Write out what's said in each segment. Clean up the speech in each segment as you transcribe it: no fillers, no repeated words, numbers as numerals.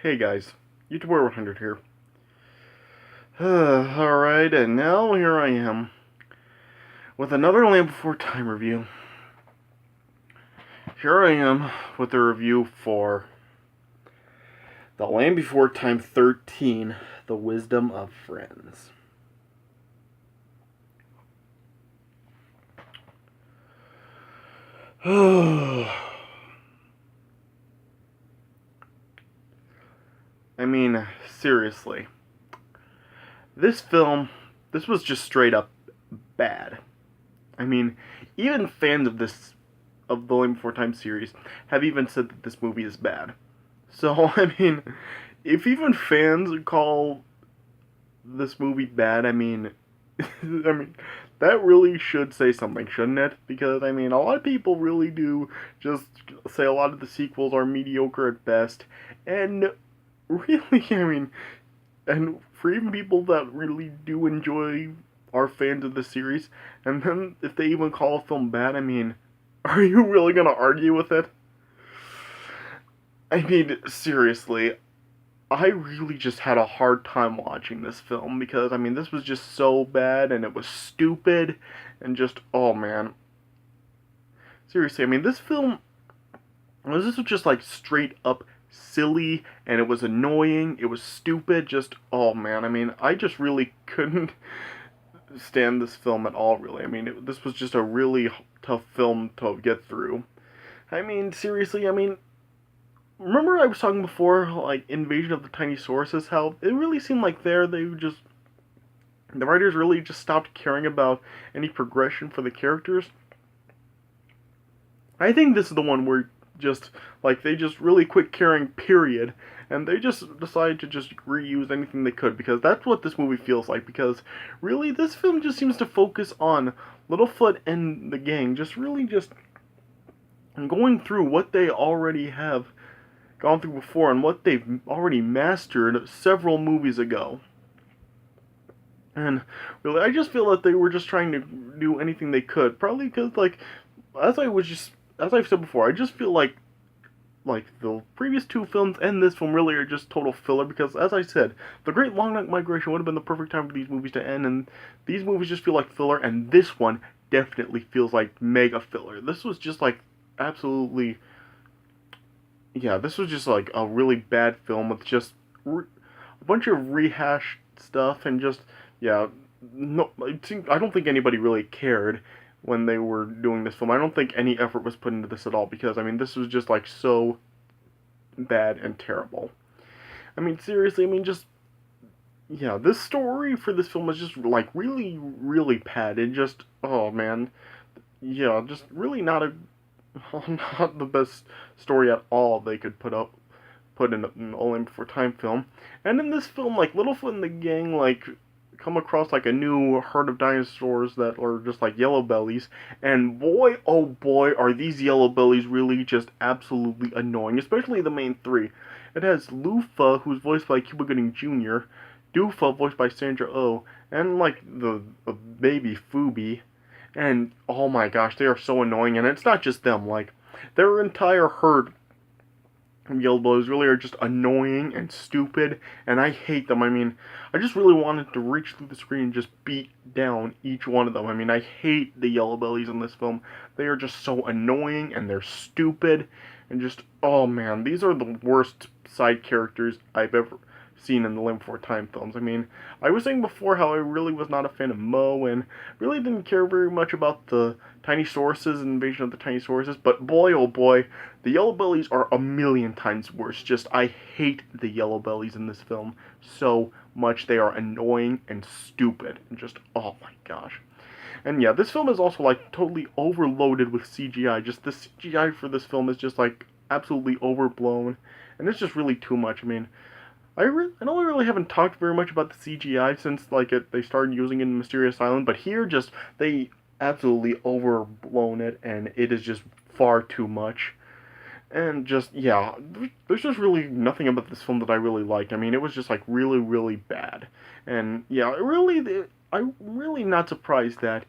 Hey guys, YouTuber 100 here. Alright, and now here I am with another Land Before Time review. Here I am with a review for The Land Before Time 13, The Wisdom of Friends. I mean, seriously. This was just straight up bad. I mean, even fans of the Land Before Time series have even said that this movie is bad. So, I mean, if even fans call this movie bad, I mean, that really should say something, shouldn't it? Because, I mean, a lot of people really do just say a lot of the sequels are mediocre at best, and really, I mean, and for even people that really do enjoy, are fans of the series, and then if they even call a film bad, I mean, are you really gonna argue with it? I mean, seriously, I really just had a hard time watching this film because, I mean, this was just so bad and it was stupid and just, oh man. Seriously, I mean, this was just like straight up silly and it was annoying, it was stupid, just, oh man. I mean, I just really couldn't stand this film at all, really. I mean, this was just a really tough film to get through. I mean, seriously, I mean, remember I was talking before, like, Invasion of the Tiny Sauruses, how it really seemed like the writers really just stopped caring about any progression for the characters. I think this is the one where just, like, they just really quit caring, period, and they just decided to just reuse anything they could, because that's what this movie feels like, because really, this film just seems to focus on Littlefoot and the gang, just really just going through what they already have gone through before and what they've already mastered several movies ago. And really, I just feel that they were just trying to do anything they could. Probably because, like, as I was just as I've said before, I just feel like the previous two films and this film really are just total filler. Because, as I said, the Great Long Night Migration would have been the perfect time for these movies to end, and these movies just feel like filler. And this one definitely feels like mega filler. This was just like absolutely, yeah, this was just like a really bad film with just a bunch of rehashed stuff and just, yeah, no, I don't think anybody really cared when they were doing this film. I don't think any effort was put into this at all because, I mean, this was just like so bad and terrible. I mean, seriously, I mean, just, yeah, this story for this film was just like really, really bad. It just, oh man, yeah, just really not a not the best story at all they could put in an All Before Time film. And in this film, like, Littlefoot and the gang, like, come across like a new herd of dinosaurs that are just like yellow bellies, and boy, oh boy, are these yellow bellies really just absolutely annoying, especially the main three. It has Lufa, who's voiced by Cuba Gooding Jr., Doofa, voiced by Sandra Oh, and like the baby Fubi. And oh my gosh, they are so annoying, and it's not just them, like, their entire herd Yellow Blows really are just annoying and stupid, and I hate them. I mean, I just really wanted to reach through the screen and just beat down each one of them. I mean, I hate the Yellow Bellies in this film. They are just so annoying, and they're stupid, and just, oh man, these are the worst side characters I've ever seen in the Land Before Time films. I mean, I was saying before how I really was not a fan of Mo, and really didn't care very much about the Tiny Sauruses and Invasion of the Tiny Sauruses, but boy, oh boy, the Yellow Bellies are a million times worse. Just, I hate the Yellow Bellies in this film so much. They are annoying and stupid, and just, oh my gosh. And yeah, this film is also, like, totally overloaded with CGI. Just, the CGI for this film is just, like, absolutely overblown, and it's just really too much. I mean, I know we really haven't talked very much about the CGI since, like, they started using it in Mysterious Island, but here, just, they absolutely overblown it, and it is just far too much. And just, yeah, there's just really nothing about this film that I really liked. I mean, it was just, like, really, really bad. And, yeah, I'm really not surprised that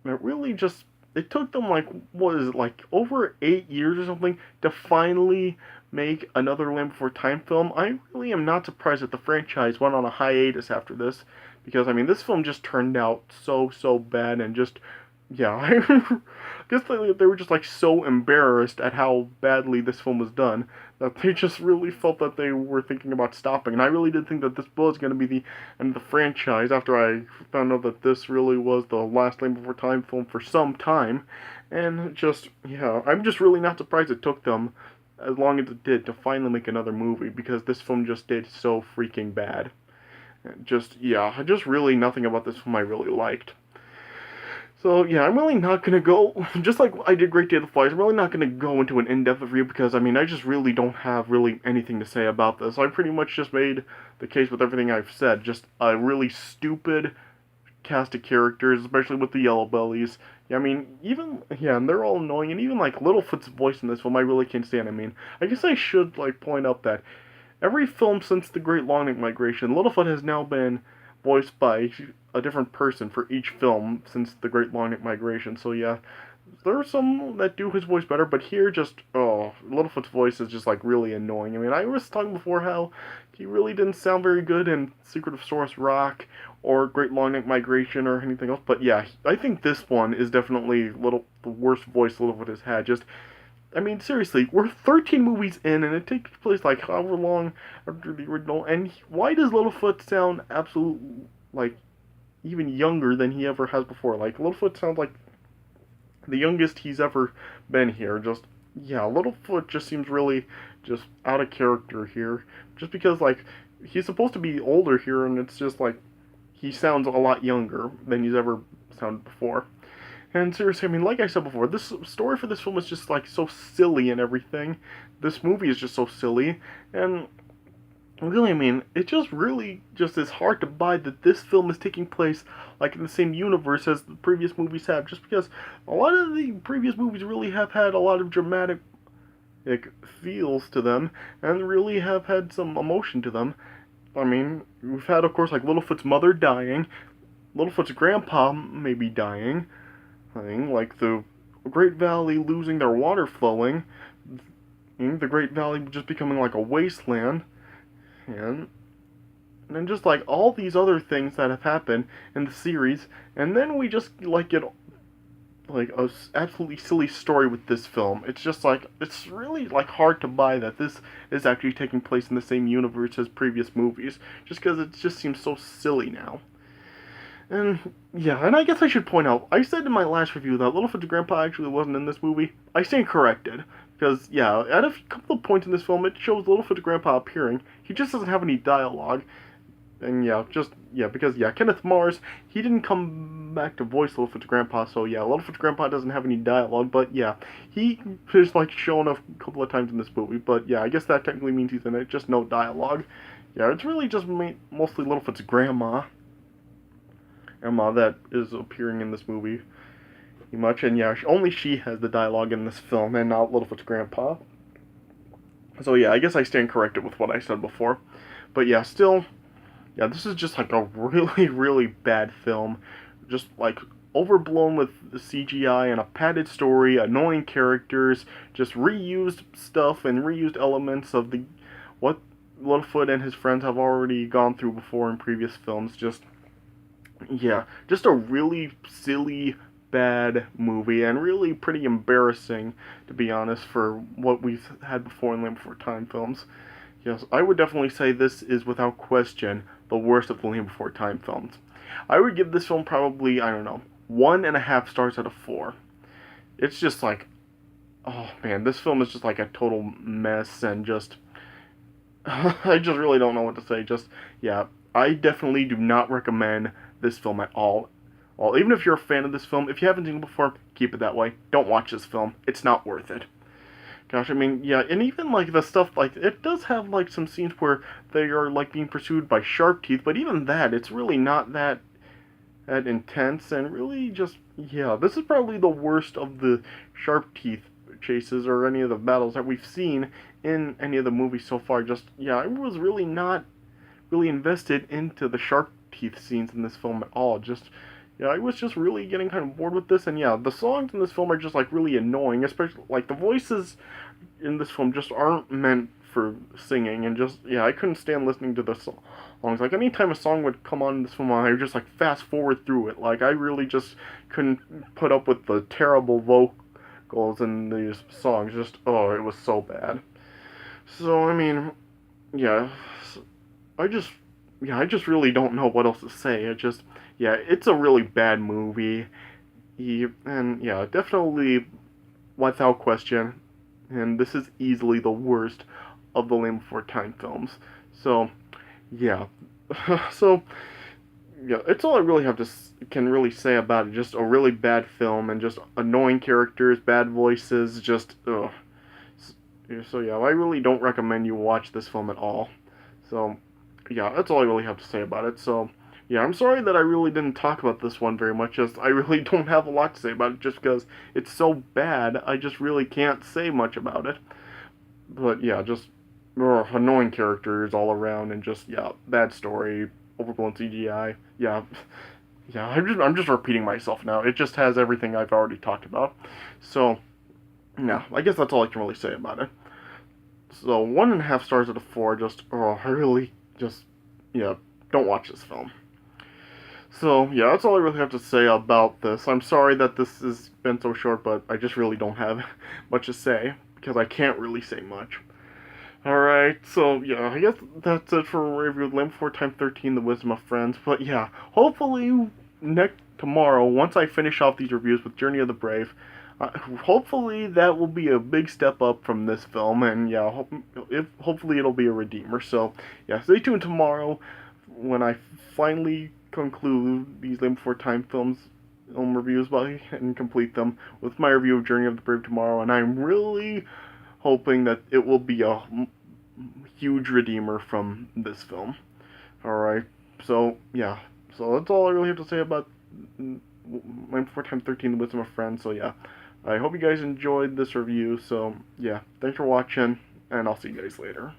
it really just, it took them, like, what is it, like, over 8 years or something to finally make another Land Before Time film, I really am not surprised that the franchise went on a hiatus after this, because I mean this film just turned out so bad and just yeah, I guess they were just like so embarrassed at how badly this film was done that they just really felt that they were thinking about stopping. And I really did think that this was going to be the end of the franchise after I found out that this really was the last Land Before Time film for some time. And just, yeah, I'm just really not surprised it took them as long as it did to finally make another movie because this film just did so freaking bad. Just, yeah, just really nothing about this film I really liked. So yeah, I'm really not gonna go, just like I did Great Day of the Flies, I'm really not gonna go into an in-depth review because, I mean, I just really don't have really anything to say about this. I pretty much just made the case with everything I've said, just a really stupid cast of characters, especially with the Yellow Bellies. Yeah, I mean, even, yeah, and they're all annoying, and even, like, Littlefoot's voice in this film, I really can't stand. I mean, I guess I should, like, point out that every film since the Great Longneck Migration, Littlefoot has now been voiced by a different person for each film since the Great Longneck Migration. So yeah, there are some that do his voice better, but here just, oh, Littlefoot's voice is just like really annoying. I mean, I was talking before how he really didn't sound very good in Secret of Source Rock or Great Longneck Migration or anything else. But yeah, I think this one is definitely the worst voice Littlefoot has had. Just, I mean, seriously, we're 13 movies in, and it takes place like however long after the original. And why does Littlefoot sound absolute like even younger than he ever has before? Like Littlefoot sounds like the youngest he's ever been here. Just yeah, Littlefoot just seems really just out of character here. Just because like he's supposed to be older here, and it's just like he sounds a lot younger than he's ever sounded before. And seriously, I mean, like I said before, this story for this film is just, like, so silly and everything. This movie is just so silly. And, really, I mean, it just really just is hard to buy that this film is taking place, like, in the same universe as the previous movies have. Just because a lot of the previous movies really have had a lot of dramatic, like, feels to them. And really have had some emotion to them. I mean, we've had, of course, like, Littlefoot's mother dying. Littlefoot's grandpa maybe dying. Like the Great Valley losing their water flowing, the Great Valley just becoming like a wasteland, and then just like all these other things that have happened in the series, and then we just like get like a absolutely silly story with this film. It's just like it's really like hard to buy that this is actually taking place in the same universe as previous movies, just because it just seems so silly now. And, yeah, and I guess I should point out, I said in my last review that Littlefoot's grandpa actually wasn't in this movie. I stand corrected. Because, yeah, at a couple of points in this film, it shows Littlefoot's grandpa appearing. He just doesn't have any dialogue. And, yeah, because, yeah, Kenneth Mars, he didn't come back to voice Littlefoot's grandpa, so, yeah, Littlefoot's grandpa doesn't have any dialogue, but, yeah, he is, like, shown a couple of times in this movie, but, yeah, I guess that technically means he's in it, just no dialogue. Yeah, it's really just mostly Littlefoot's grandma. Emma that is appearing in this movie much, and yeah, only she has the dialogue in this film, and not Littlefoot's grandpa. So yeah, I guess I stand corrected with what I said before. But yeah, still, yeah, this is just like a really bad film. Just like overblown with the CGI and a padded story, annoying characters, just reused stuff and reused elements of the what Littlefoot and his friends have already gone through before in previous films. Just yeah, just a really silly, bad movie, and really pretty embarrassing, to be honest, for what we've had before in Land Before Time films. Yes, I would definitely say this is, without question, the worst of the Land Before Time films. I would give this film probably, I don't know, 1.5 stars out of 4. It's just like, oh man, this film is just like a total mess, and just, I just really don't know what to say. Just, yeah, I definitely do not recommend this film at all. Well, even if you're a fan of this film, if you haven't seen it before, keep it that way. Don't watch this film. It's not worth it. Gosh, I mean, yeah, and even, like, the stuff, like, it does have, like, some scenes where they are, like, being pursued by shark teeth, but even that, it's really not that intense, and really just, yeah, this is probably the worst of the shark teeth chases or any of the battles that we've seen in any of the movies so far. Just, yeah, I was really not really invested into the shark teeth scenes in this film at all. Just, yeah, I was just really getting kind of bored with this, and yeah, the songs in this film are just, like, really annoying, especially, like, the voices in this film just aren't meant for singing, and just yeah, I couldn't stand listening to the songs. Like anytime a song would come on in this film, I would just like fast forward through it. Like I really just couldn't put up with the terrible vocals in these songs. Just oh, it was so bad. So I mean, yeah, I just I just really don't know what else to say. It just yeah, it's a really bad movie. And yeah, definitely without question. And this is easily the worst of the Land Before Time films. So yeah, so yeah, it's all I really have to can really say about it. Just a really bad film and just annoying characters, bad voices, just ugh. So yeah, I really don't recommend you watch this film at all. So yeah, that's all I really have to say about it. So yeah, I'm sorry that I really didn't talk about this one very much. Just I really don't have a lot to say about it, just because it's so bad. I just really can't say much about it. But yeah, just annoying characters all around, and just yeah, bad story, overblown CGI. Yeah, yeah. I'm just repeating myself now. It just has everything I've already talked about. So yeah, I guess that's all I can really say about it. So 1.5 stars out of 4. Just I really just yeah, don't watch this film. So yeah, that's all I really have to say about this. I'm sorry that this has been so short, but I just really don't have much to say because I can't really say much. Alright, so yeah, I guess that's it for a review of Land Before Time 13, The Wisdom of Friends. But yeah, hopefully tomorrow, once I finish off these reviews with Journey of the Brave, hopefully that will be a big step up from this film, and yeah, hopefully it'll be a redeemer. So yeah, stay tuned tomorrow when I finally conclude these Land Before Time film reviews and complete them with my review of Journey of the Brave tomorrow, and I'm really hoping that it will be a huge redeemer from this film. Alright, so yeah, so that's all I really have to say about Land Before Time 13, The Wisdom of Friends. So yeah, I hope you guys enjoyed this review. So yeah, thanks for watching, and I'll see you guys later.